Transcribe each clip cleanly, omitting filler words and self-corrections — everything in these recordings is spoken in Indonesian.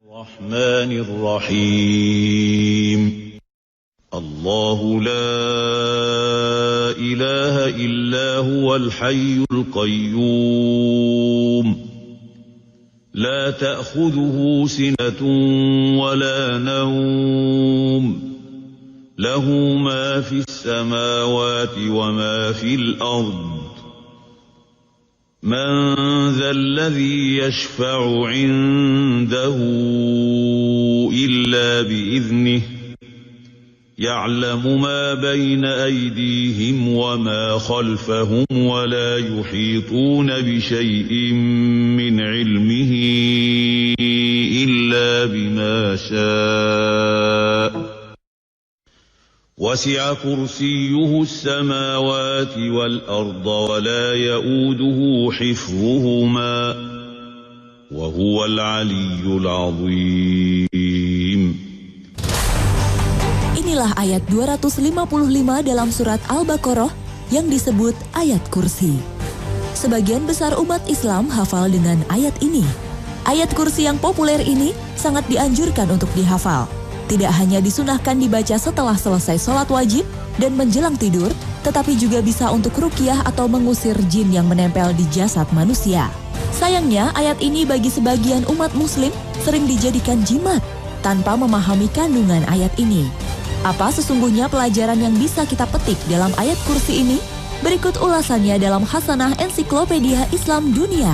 الرحمن الرحيم الله لا إله إلا هو الحي القيوم لا تأخذه سنة ولا نوم له ما في السماوات وما في الأرض من ذا الذي يشفع عنده إلا بإذنه يعلم ما بين أيديهم وما خلفهم ولا يحيطون بشيء من علمه إلا بما شاء وسع كرسيه السماوات والأرض ولا يؤوده حفظهما وهو العلي العظيم. Inilah ayat 255 dalam surat Al-Baqarah yang disebut ayat kursi. Sebagian besar umat Islam hafal dengan ayat ini. Ayat kursi yang populer ini sangat dianjurkan untuk dihafal. Tidak hanya disunahkan dibaca setelah selesai sholat wajib dan menjelang tidur, tetapi juga bisa untuk ruqyah atau mengusir jin yang menempel di jasad manusia. Sayangnya, ayat ini bagi sebagian umat muslim sering dijadikan jimat tanpa memahami kandungan ayat ini. Apa sesungguhnya pelajaran yang bisa kita petik dalam ayat kursi ini? Berikut ulasannya dalam Hasanah Ensiklopedia Islam Dunia.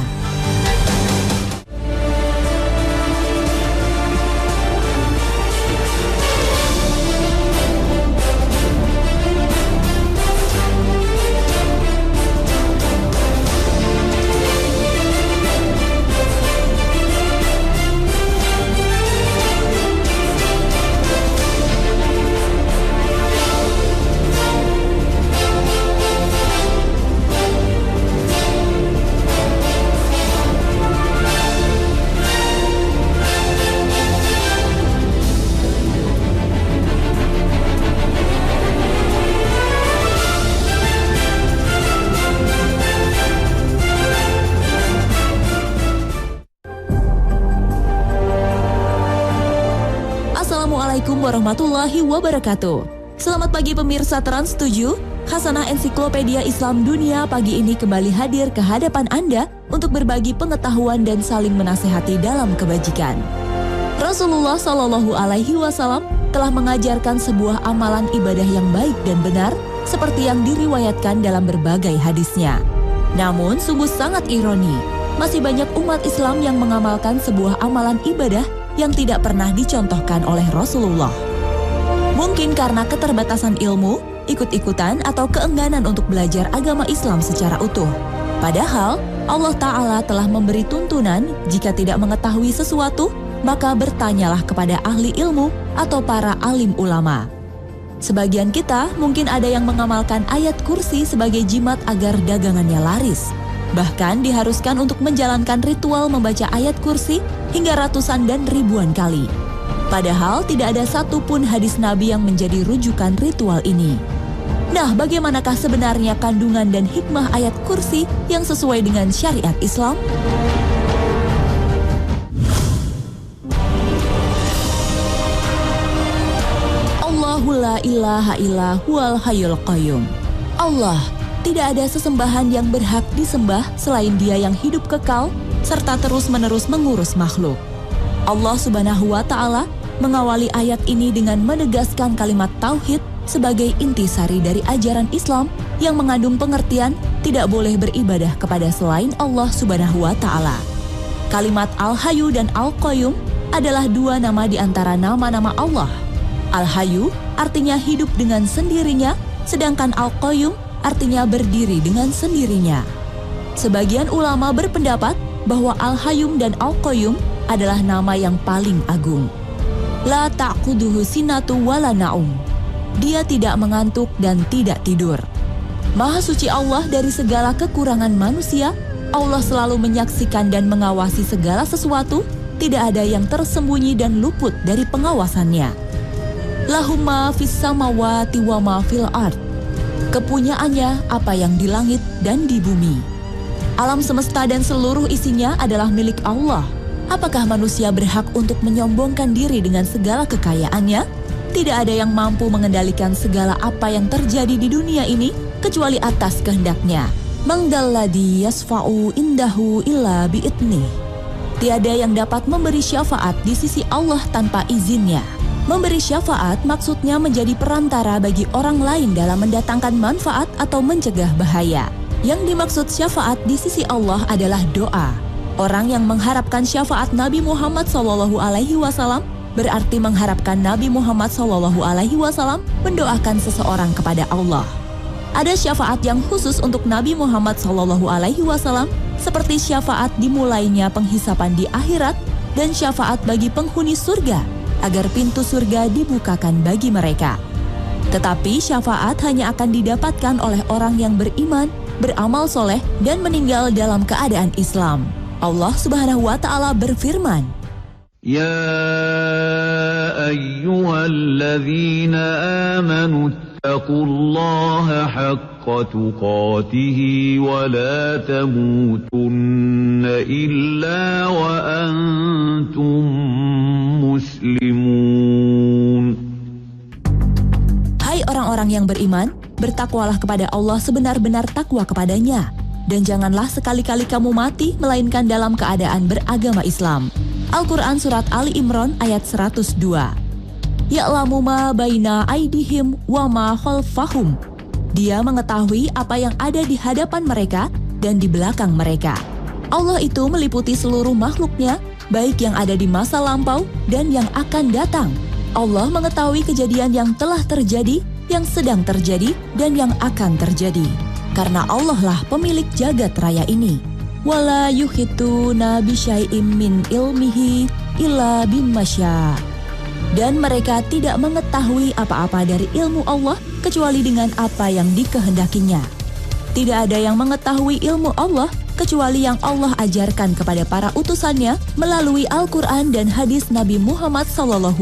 Assalamualaikum warahmatullahi wabarakatuh. Selamat pagi pemirsa Trans 7. Hasanah Ensiklopedia Islam Dunia pagi ini kembali hadir ke hadapan Anda untuk berbagi pengetahuan dan saling menasehati dalam kebajikan. Rasulullah Shallallahu Alaihi Wasallam telah mengajarkan sebuah amalan ibadah yang baik dan benar seperti yang diriwayatkan dalam berbagai hadisnya. Namun sungguh sangat ironi, masih banyak umat Islam yang mengamalkan sebuah amalan ibadah yang tidak pernah dicontohkan oleh Rasulullah. Mungkin karena keterbatasan ilmu, ikut-ikutan, atau keengganan untuk belajar agama Islam secara utuh. Padahal, Allah Ta'ala telah memberi tuntunan jika tidak mengetahui sesuatu, maka bertanyalah kepada ahli ilmu atau para alim ulama. Sebagian kita mungkin ada yang mengamalkan ayat kursi sebagai jimat agar dagangannya laris. Bahkan diharuskan untuk menjalankan ritual membaca ayat kursi hingga ratusan dan ribuan kali. Padahal tidak ada satupun hadis Nabi yang menjadi rujukan ritual ini. Nah, bagaimanakah sebenarnya kandungan dan hikmah ayat kursi yang sesuai dengan syariat Islam? Allahu la ilaha illa huwal hayyul qayyum. Allah, tidak ada sesembahan yang berhak disembah selain Dia yang hidup kekal serta terus-menerus mengurus makhluk. Allah Subhanahu wa Ta'ala mengawali ayat ini dengan menegaskan kalimat tauhid sebagai intisari dari ajaran Islam yang mengandung pengertian tidak boleh beribadah kepada selain Allah Subhanahu wa Ta'ala. Kalimat Al-Hayyu dan Al-Qayyum adalah dua nama di antara nama-nama Allah. Al-Hayyu artinya hidup dengan sendirinya, sedangkan Al-Qayyum artinya berdiri dengan sendirinya. Sebagian ulama berpendapat bahwa Al-Hayyum dan Al-Qayyum adalah nama yang paling agung. La ta'khuduhu sinatu wala na'um. Dia tidak mengantuk dan tidak tidur. Maha suci Allah dari segala kekurangan manusia. Allah selalu menyaksikan dan mengawasi segala sesuatu. Tidak ada yang tersembunyi dan luput dari pengawasannya. Lahum ma fis samawati wa ma fil ard. Kepunyaannya apa yang di langit dan di bumi. Alam semesta dan seluruh isinya adalah milik Allah. Apakah manusia berhak untuk menyombongkan diri dengan segala kekayaannya? Tidak ada yang mampu mengendalikan segala apa yang terjadi di dunia ini kecuali atas kehendaknya. Man dzalladzi yasfa'u indahu illa bi'idnih. Tiada yang dapat memberi syafaat di sisi Allah tanpa izinnya. Memberi syafaat maksudnya menjadi perantara bagi orang lain dalam mendatangkan manfaat atau mencegah bahaya. Yang dimaksud syafaat di sisi Allah adalah doa. Orang yang mengharapkan syafaat Nabi Muhammad SAW berarti mengharapkan Nabi Muhammad SAW mendoakan seseorang kepada Allah. Ada syafaat yang khusus untuk Nabi Muhammad SAW seperti syafaat dimulainya penghisapan di akhirat dan syafaat bagi penghuni surga agar pintu surga dibukakan bagi mereka. Tetapi syafaat hanya akan didapatkan oleh orang yang beriman, beramal soleh dan meninggal dalam keadaan Islam. Allah Subhanahu wa Ta'ala berfirman, Ya ayyuhalladzina amanu ittaqullaha haqqa tuqatihi wa la tamutunna illa wa antum muslimun. Hai orang-orang yang beriman, bertakwalah kepada Allah sebenar-benar takwa kepadanya. Dan janganlah sekali-kali kamu mati melainkan dalam keadaan beragama Islam. Al-Quran Surat Ali Imran ayat 102. Ya'lamu ma baina aidihim wa ma khalfahum. Dia mengetahui apa yang ada di hadapan mereka dan di belakang mereka. Allah itu meliputi seluruh makhluknya, baik yang ada di masa lampau dan yang akan datang. Allah mengetahui kejadian yang telah terjadi, yang sedang terjadi, dan yang akan terjadi. Karena Allah lah pemilik jagat raya ini. Wala yuhituna bisyai'im min ilmihi illa bimasya. Dan mereka tidak mengetahui apa-apa dari ilmu Allah kecuali dengan apa yang dikehendakinya. Tidak ada yang mengetahui ilmu Allah kecuali yang Allah ajarkan kepada para utusannya melalui Al-Quran dan hadis Nabi Muhammad SAW.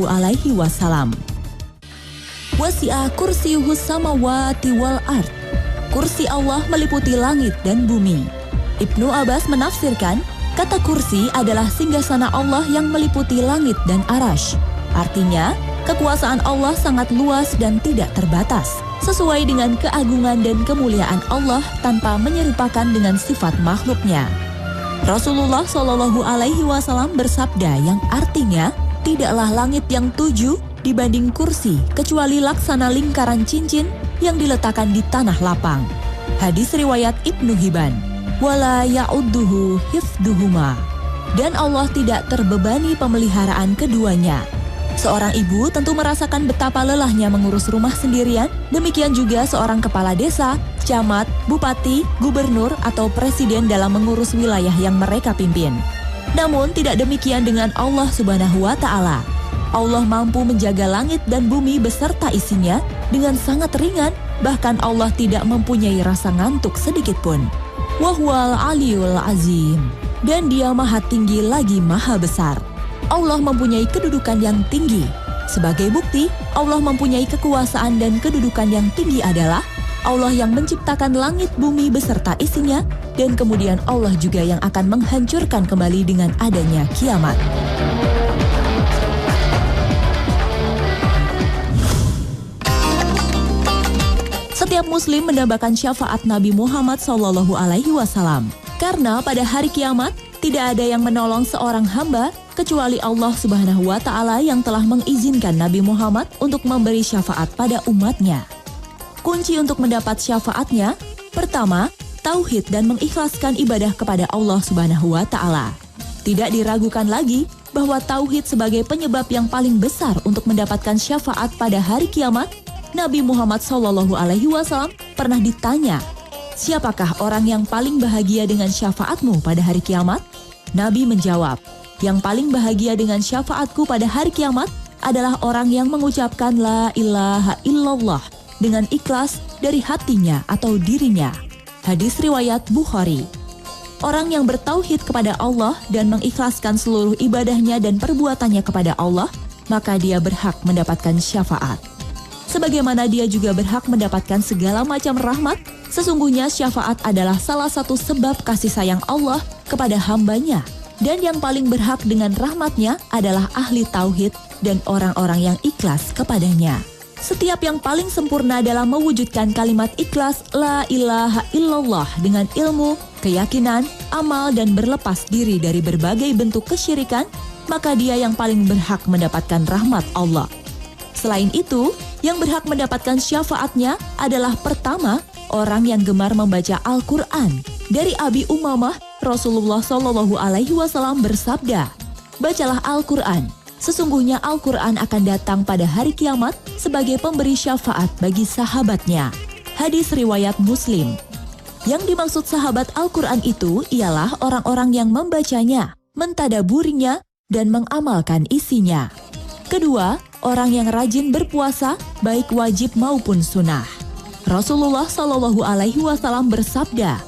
Wasi'a kursiyuhus samawati wal ard. Kursi Allah meliputi langit dan bumi. Ibnu Abbas menafsirkan, kata kursi adalah singgasana Allah yang meliputi langit dan arasy. Artinya, kekuasaan Allah sangat luas dan tidak terbatas, sesuai dengan keagungan dan kemuliaan Allah tanpa menyerupakan dengan sifat makhluknya. Rasulullah SAW bersabda yang artinya, tidaklah langit yang 7 dibanding kursi kecuali laksana lingkaran cincin yang diletakkan di tanah lapang. Hadis riwayat Ibnu Hibban. Wala ya'udduhu hifduhuma. Dan Allah tidak terbebani pemeliharaan keduanya. Seorang ibu tentu merasakan betapa lelahnya mengurus rumah sendirian, demikian juga seorang kepala desa, camat, bupati, gubernur, atau presiden dalam mengurus wilayah yang mereka pimpin. Namun tidak demikian dengan Allah Subhanahu wa Ta'ala. Allah mampu menjaga langit dan bumi beserta isinya dengan sangat ringan, bahkan Allah tidak mempunyai rasa ngantuk sedikit pun. Wahwal aliyul azim. Dan dia maha tinggi lagi maha besar. Allah mempunyai kedudukan yang tinggi. Sebagai bukti, Allah mempunyai kekuasaan dan kedudukan yang tinggi adalah Allah yang menciptakan langit bumi beserta isinya, dan kemudian Allah juga yang akan menghancurkan kembali dengan adanya kiamat. Setiap muslim mendambakan syafaat Nabi Muhammad SAW. Karena pada hari kiamat, tidak ada yang menolong seorang hamba kecuali Allah Subhanahu wa Ta'ala yang telah mengizinkan Nabi Muhammad untuk memberi syafaat pada umatnya. Kunci untuk mendapat syafaatnya, pertama, tauhid dan mengikhlaskan ibadah kepada Allah Subhanahu wa Ta'ala. Tidak diragukan lagi bahwa tauhid sebagai penyebab yang paling besar untuk mendapatkan syafaat pada hari kiamat. Nabi Muhammad SAW pernah ditanya, siapakah orang yang paling bahagia dengan syafaatmu pada hari kiamat? Nabi menjawab, yang paling bahagia dengan syafaatku pada hari kiamat adalah orang yang mengucapkan la ilaha illallah dengan ikhlas dari hatinya atau dirinya. Hadis riwayat Bukhari. Orang yang bertauhid kepada Allah dan mengikhlaskan seluruh ibadahnya dan perbuatannya kepada Allah, maka dia berhak mendapatkan syafaat. Sebagaimana dia juga berhak mendapatkan segala macam rahmat, sesungguhnya syafaat adalah salah satu sebab kasih sayang Allah kepada hambanya. Dan yang paling berhak dengan rahmat-Nya adalah ahli tauhid dan orang-orang yang ikhlas kepadanya. Setiap yang paling sempurna dalam mewujudkan kalimat ikhlas La ilaha illallah dengan ilmu, keyakinan, amal, dan berlepas diri dari berbagai bentuk kesyirikan, maka dia yang paling berhak mendapatkan rahmat Allah. Selain itu, yang berhak mendapatkan syafaat-Nya adalah pertama, orang yang gemar membaca Al-Quran. Dari Abi Umamah, Rasulullah SAW bersabda, "Bacalah Al-Quran. Sesungguhnya Al-Quran akan datang pada hari kiamat sebagai pemberi syafaat bagi sahabatnya." Hadis riwayat Muslim. Yang dimaksud sahabat Al-Quran itu ialah orang-orang yang membacanya, mentadaburinya, dan mengamalkan isinya. Kedua, orang yang rajin berpuasa, baik wajib maupun sunnah. Rasulullah SAW bersabda,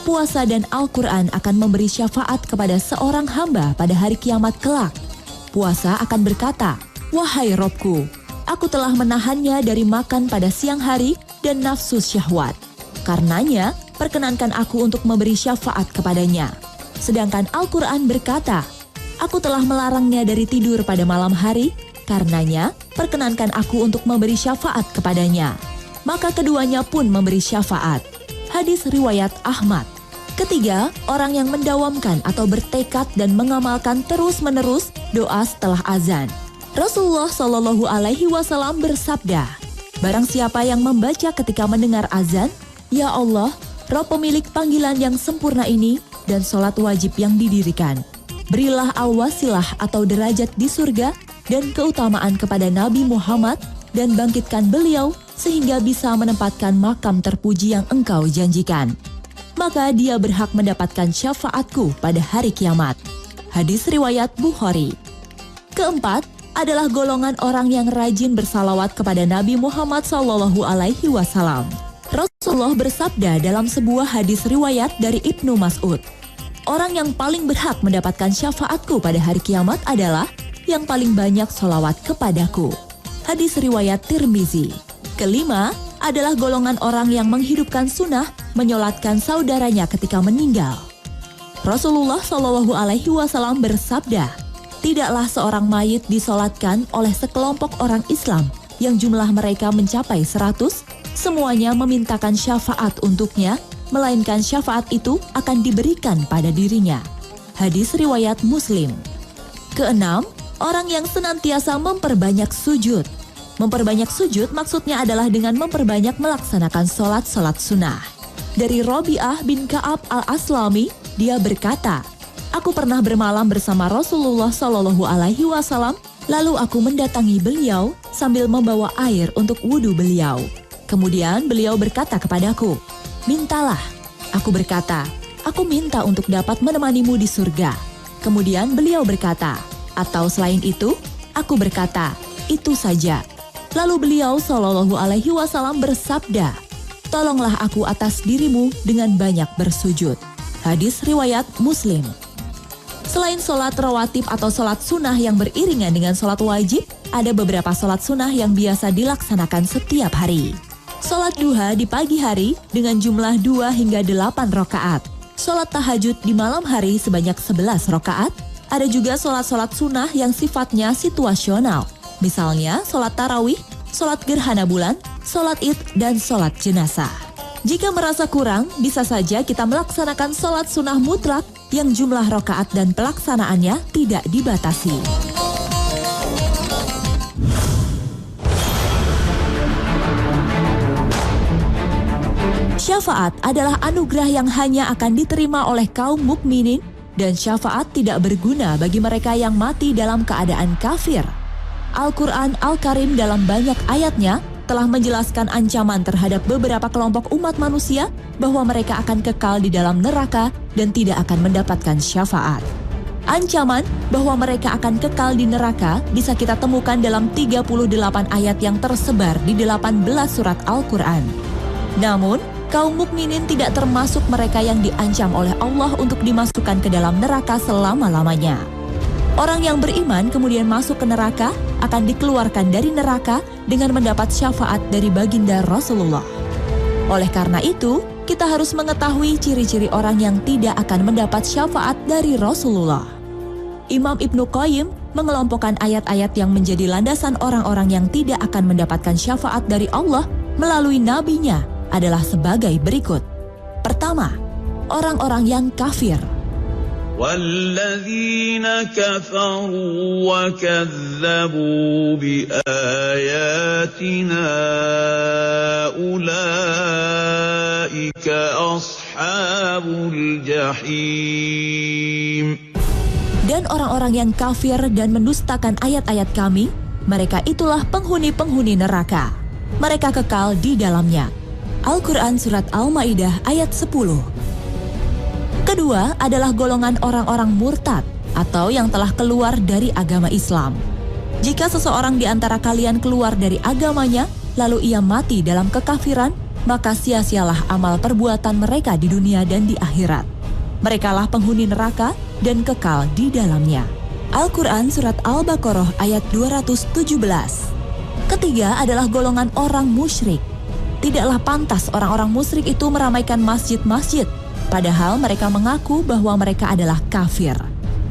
"Puasa dan Al-Quran akan memberi syafaat kepada seorang hamba pada hari kiamat kelak. Puasa akan berkata, 'Wahai Robku, aku telah menahannya dari makan pada siang hari dan nafsu syahwat. Karenanya, perkenankan aku untuk memberi syafaat kepadanya.' Sedangkan Al-Quran berkata, 'Aku telah melarangnya dari tidur pada malam hari, karenanya perkenankan aku untuk memberi syafaat kepadanya.' Maka keduanya pun memberi syafaat." Hadis riwayat Ahmad. Ketiga, orang yang mendawamkan atau bertekad dan mengamalkan terus-menerus doa setelah azan. Rasulullah SAW bersabda, "Barang siapa yang membaca ketika mendengar azan, Ya Allah, Roh pemilik panggilan yang sempurna ini dan sholat wajib yang didirikan, berilah al-wasilah atau derajat di surga dan keutamaan kepada Nabi Muhammad dan bangkitkan beliau sehingga bisa menempatkan makam terpuji yang Engkau janjikan, maka dia berhak mendapatkan syafaatku pada hari kiamat." Hadis riwayat Bukhari. Keempat adalah golongan orang yang rajin bersalawat kepada Nabi Muhammad SAW. Rasulullah bersabda dalam sebuah hadis riwayat dari Ibnu Mas'ud, "Orang yang paling berhak mendapatkan syafaatku pada hari kiamat adalah yang paling banyak salawat kepadaku." Hadis riwayat Tirmizi. Kelima adalah golongan orang yang menghidupkan sunnah menyolatkan saudaranya ketika meninggal. Rasulullah SAW bersabda, "Tidaklah seorang mayit disolatkan oleh sekelompok orang Islam yang jumlah mereka mencapai 100, semuanya memintakan syafaat untuknya, melainkan syafaat itu akan diberikan pada dirinya." Hadis riwayat Muslim. Keenam, orang yang senantiasa memperbanyak sujud. Memperbanyak sujud maksudnya adalah dengan memperbanyak melaksanakan sholat-sholat sunnah. Dari Rabi'ah bin Ka'ab al-Aslami, dia berkata, "Aku pernah bermalam bersama Rasulullah SAW, lalu aku mendatangi beliau sambil membawa air untuk wudhu beliau. Kemudian beliau berkata kepadaku, 'Mintalah.' Aku berkata, 'Aku minta untuk dapat menemanimu di surga.' Kemudian beliau berkata, 'Atau selain itu?' Aku berkata, 'Itu saja.' Lalu beliau SAW bersabda, 'Tolonglah aku atas dirimu dengan banyak bersujud.' Hadis riwayat Muslim. Selain sholat rawatib atau sholat sunnah yang beriringan dengan sholat wajib, ada beberapa sholat sunnah yang biasa dilaksanakan setiap hari. Sholat duha di pagi hari dengan jumlah 2 hingga 8 rakaat. Sholat tahajud di malam hari sebanyak 11 rakaat. Ada juga sholat-sholat sunnah yang sifatnya situasional. Misalnya sholat tarawih, sholat gerhana bulan, sholat id, dan sholat jenazah. Jika merasa kurang, bisa saja kita melaksanakan sholat sunnah mutlak yang jumlah rakaat dan pelaksanaannya tidak dibatasi. Syafaat adalah anugerah yang hanya akan diterima oleh kaum mukminin dan syafaat tidak berguna bagi mereka yang mati dalam keadaan kafir. Al-Quran Al-Karim dalam banyak ayatnya telah menjelaskan ancaman terhadap beberapa kelompok umat manusia bahwa mereka akan kekal di dalam neraka dan tidak akan mendapatkan syafaat. Ancaman bahwa mereka akan kekal di neraka bisa kita temukan dalam 38 ayat yang tersebar di 18 surat Al-Quran. Namun, kaum mukminin tidak termasuk mereka yang diancam oleh Allah untuk dimasukkan ke dalam neraka selama-lamanya. Orang yang beriman kemudian masuk ke neraka akan dikeluarkan dari neraka dengan mendapat syafaat dari baginda Rasulullah. Oleh karena itu, kita harus mengetahui ciri-ciri orang yang tidak akan mendapat syafaat dari Rasulullah. Imam Ibnu Qayyim mengelompokkan ayat-ayat yang menjadi landasan orang-orang yang tidak akan mendapatkan syafaat dari Allah melalui nabinya adalah sebagai berikut. Pertama, orang-orang yang kafir. وَالَّذِينَ كَفَرُوا وَكَذَّبُوا بِآيَاتِنَا أُولَئِكَ أَصْحَابُ الْجَحِيمِ. Dan orang-orang yang kafir dan mendustakan ayat-ayat kami, mereka itulah penghuni-penghuni neraka. Mereka kekal di dalamnya. Al-Quran Surat Al-Ma'idah ayat 10. Kedua adalah golongan orang-orang murtad atau yang telah keluar dari agama Islam. Jika seseorang di antara kalian keluar dari agamanya, lalu ia mati dalam kekafiran, maka sia-sialah amal perbuatan mereka di dunia dan di akhirat. Merekalah penghuni neraka dan kekal di dalamnya. Al-Quran Surat Al-Baqarah ayat 217. Ketiga adalah golongan orang musyrik. Tidaklah pantas orang-orang musyrik itu meramaikan masjid-masjid, padahal mereka mengaku bahwa mereka adalah kafir.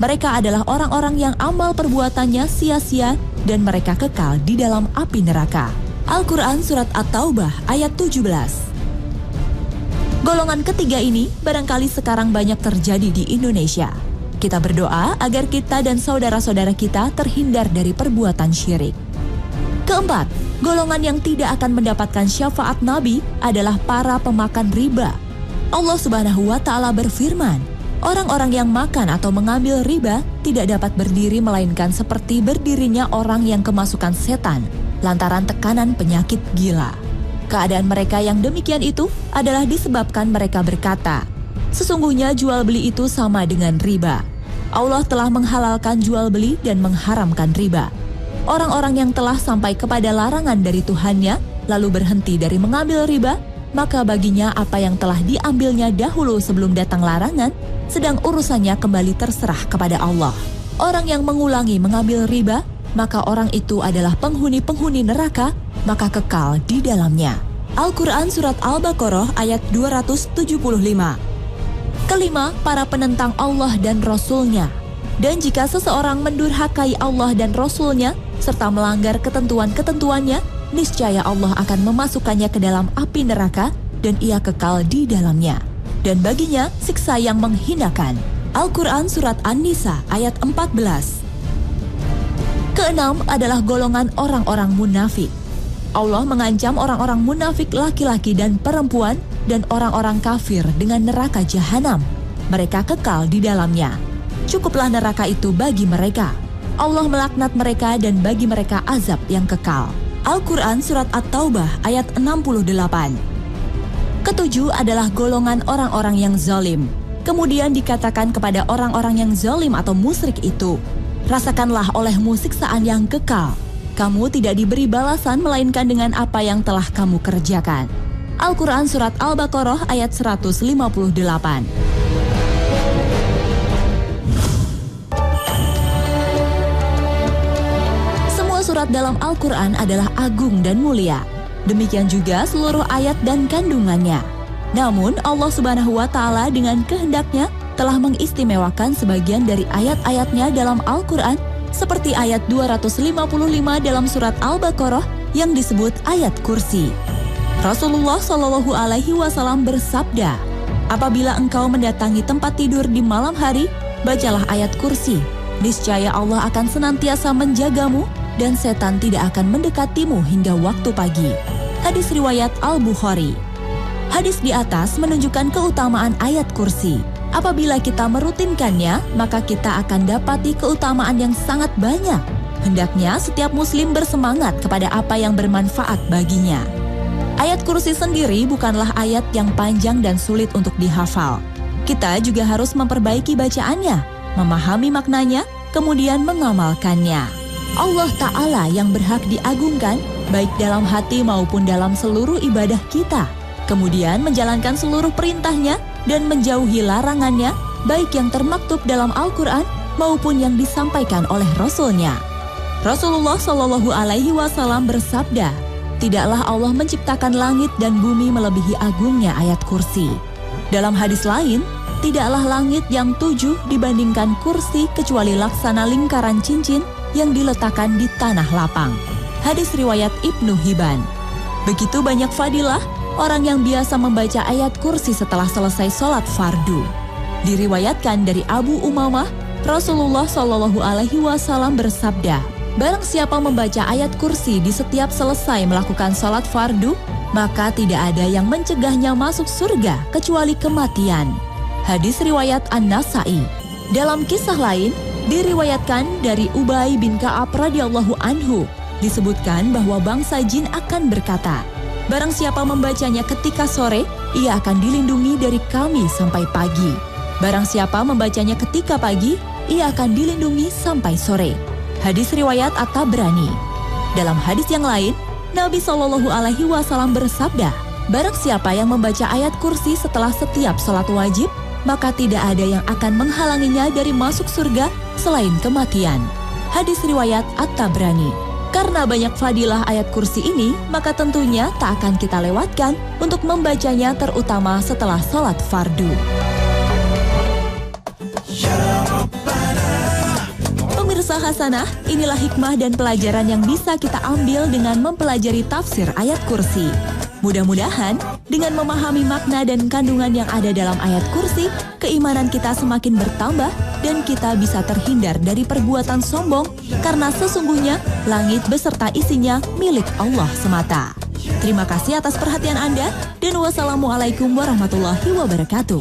Mereka adalah orang-orang yang amal perbuatannya sia-sia dan mereka kekal di dalam api neraka. Al-Quran Surat At-Taubah ayat 17. Golongan ketiga ini barangkali sekarang banyak terjadi di Indonesia. Kita berdoa agar kita dan saudara-saudara kita terhindar dari perbuatan syirik. Keempat, golongan yang tidak akan mendapatkan syafaat Nabi adalah para pemakan riba. Allah Subhanahu wa Ta'ala berfirman, orang-orang yang makan atau mengambil riba tidak dapat berdiri melainkan seperti berdirinya orang yang kemasukan setan lantaran tekanan penyakit gila. Keadaan mereka yang demikian itu adalah disebabkan mereka berkata, sesungguhnya jual beli itu sama dengan riba. Allah telah menghalalkan jual beli dan mengharamkan riba. Orang-orang yang telah sampai kepada larangan dari Tuhannya, lalu berhenti dari mengambil riba, maka baginya apa yang telah diambilnya dahulu sebelum datang larangan, sedang urusannya kembali terserah kepada Allah. Orang yang mengulangi mengambil riba, maka orang itu adalah penghuni-penghuni neraka, maka kekal di dalamnya. Al-Quran Surat Al-Baqarah ayat 275. Kelima, para penentang Allah dan Rasul-Nya. Dan jika seseorang mendurhakai Allah dan Rasul-Nya, serta melanggar ketentuan-ketentuannya, niscaya Allah akan memasukkannya ke dalam api neraka, dan ia kekal di dalamnya. Dan baginya siksa yang menghinakan. Al-Quran Surat An-Nisa ayat 14. Keenam adalah golongan orang-orang munafik. Allah mengancam orang-orang munafik laki-laki dan perempuan dan orang-orang kafir dengan neraka jahanam. Mereka kekal di dalamnya. Cukuplah neraka itu bagi mereka. Allah melaknat mereka dan bagi mereka azab yang kekal. Al-Quran Surat At-Taubah ayat 68. Ketujuh adalah golongan orang-orang yang zalim. Kemudian dikatakan kepada orang-orang yang zalim atau musyrik itu, rasakanlah olehmu siksaan yang kekal. Kamu tidak diberi balasan melainkan dengan apa yang telah kamu kerjakan. Al-Quran Surat Al-Baqarah ayat 158. Semua surat dalam Al-Quran adalah agung dan mulia. Demikian juga seluruh ayat dan kandungannya. Namun Allah Subhanahu wa Ta'ala dengan kehendaknya telah mengistimewakan sebagian dari ayat-ayatnya dalam Al-Quran seperti ayat 255 dalam surat Al-Baqarah yang disebut ayat kursi. Rasulullah Shallallahu Alaihi Wasallam bersabda, apabila engkau mendatangi tempat tidur di malam hari, bacalah ayat kursi. Niscaya Allah akan senantiasa menjagamu dan setan tidak akan mendekatimu hingga waktu pagi. Hadis riwayat Al-Bukhari. Hadis di atas menunjukkan keutamaan ayat kursi. Apabila kita merutinkannya, maka kita akan dapati keutamaan yang sangat banyak. Hendaknya setiap muslim bersemangat kepada apa yang bermanfaat baginya. Ayat kursi sendiri bukanlah ayat yang panjang dan sulit untuk dihafal. Kita juga harus memperbaiki bacaannya, memahami maknanya, kemudian mengamalkannya. Allah Ta'ala yang berhak diagungkan, baik dalam hati maupun dalam seluruh ibadah kita. Kemudian menjalankan seluruh perintahnya dan menjauhi larangannya, baik yang termaktub dalam Al-Quran maupun yang disampaikan oleh Rasul-Nya. Rasulullah Shallallahu Alaihi Wasallam bersabda, tidaklah Allah menciptakan langit dan bumi melebihi agungnya ayat kursi. Dalam hadis lain, tidaklah langit yang 7 dibandingkan kursi kecuali laksana lingkaran cincin yang diletakkan di tanah lapang. Hadis riwayat Ibnu Hibban. Begitu banyak fadilah orang yang biasa membaca ayat kursi setelah selesai sholat fardu. Diriwayatkan dari Abu Umamah, Rasulullah Shallallahu Alaihi Wasallam bersabda, barang siapa membaca ayat kursi di setiap selesai melakukan sholat fardu, maka tidak ada yang mencegahnya masuk surga kecuali kematian. Hadis riwayat An-Nasa'i. Dalam kisah lain, diriwayatkan dari Ubay bin Ka'ab radhiyallahu anhu, disebutkan bahwa bangsa jin akan berkata, barang siapa membacanya ketika sore, ia akan dilindungi dari kami sampai pagi. Barang siapa membacanya ketika pagi, ia akan dilindungi sampai sore. Hadis riwayat At-Tabrani. Dalam hadis yang lain, Nabi Shallallahu Alaihi Wasallam bersabda, barang siapa yang membaca ayat kursi setelah setiap sholat wajib, maka tidak ada yang akan menghalanginya dari masuk surga selain kematian. Hadis riwayat At-Tabrani. Karena banyak fadilah ayat kursi ini, maka tentunya tak akan kita lewatkan untuk membacanya terutama setelah sholat fardu. Pemirsa Hasanah, inilah hikmah dan pelajaran yang bisa kita ambil dengan mempelajari tafsir ayat kursi. Mudah-mudahan dengan memahami makna dan kandungan yang ada dalam ayat kursi, keimanan kita semakin bertambah dan kita bisa terhindar dari perbuatan sombong karena sesungguhnya langit beserta isinya milik Allah semata. Terima kasih atas perhatian Anda dan wassalamualaikum warahmatullahi wabarakatuh.